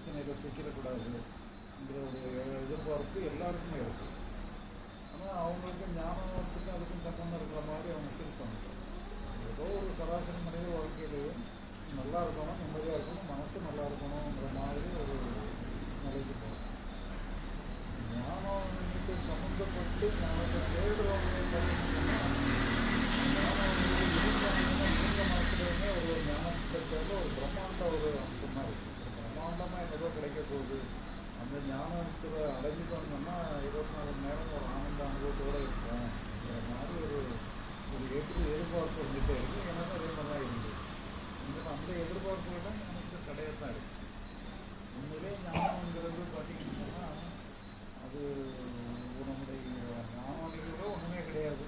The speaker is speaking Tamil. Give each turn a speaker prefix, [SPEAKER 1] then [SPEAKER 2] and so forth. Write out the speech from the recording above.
[SPEAKER 1] பிரச்சனையில் சிக்கிடக்கூடாதுங்கிற ஒரு எதிர்பார்ப்பு எல்லாருக்குமே இருக்குது. ஆனால் அவங்களுக்கு ஞானத்துக்கும் அதுக்கும் சம்பந்தம் இருக்கிற மாதிரி அவங்க ஃபீல் பண்ணுறாங்க. ஏதோ ஒரு சராசரி மனித வாழ்க்கையிலையும் நல்லா இருக்கணும், நிம்மதியாக இருக்கணும், மனசு நல்லா இருக்கணுங்கிற மாதிரி ஒரு நிலைக்கு போகும். ஞானத்துக்கு சம்மந்தப்பட்டு ஞானத்தை தேடுறவங்க பார்த்தீங்கன்னா நீங்க மனசுலையுமே ஒரு ஞானத்தை தேர்ந்த ஒரு பிரம்மாண்ட ஒரு அம்சமாக இருக்குது. பிரம்மாண்டமாக ஏதோ கிடைக்க போகுது, அந்த ஞானத்தில் அடைஞ்சிட்டோம்னா 24 மணி நேரம் ஒரு ஆனந்த அனுபவத்தோடு இருக்கோங்கிற மாதிரி ஒரு எதிர்பார்ப்பு இருந்துகிட்டே இருக்குது. எனக்கு அதே மாதிரி தான் இருந்தது. அந்த எதிர்பார்ப்புகளும் எனக்கு கிடையாது தான் இருக்குது. உண்மையிலே ஞானங்கிறது பார்த்தீங்கன்னா அது நம்முடைய ஞானங்களோ ஒன்றுமே கிடையாது.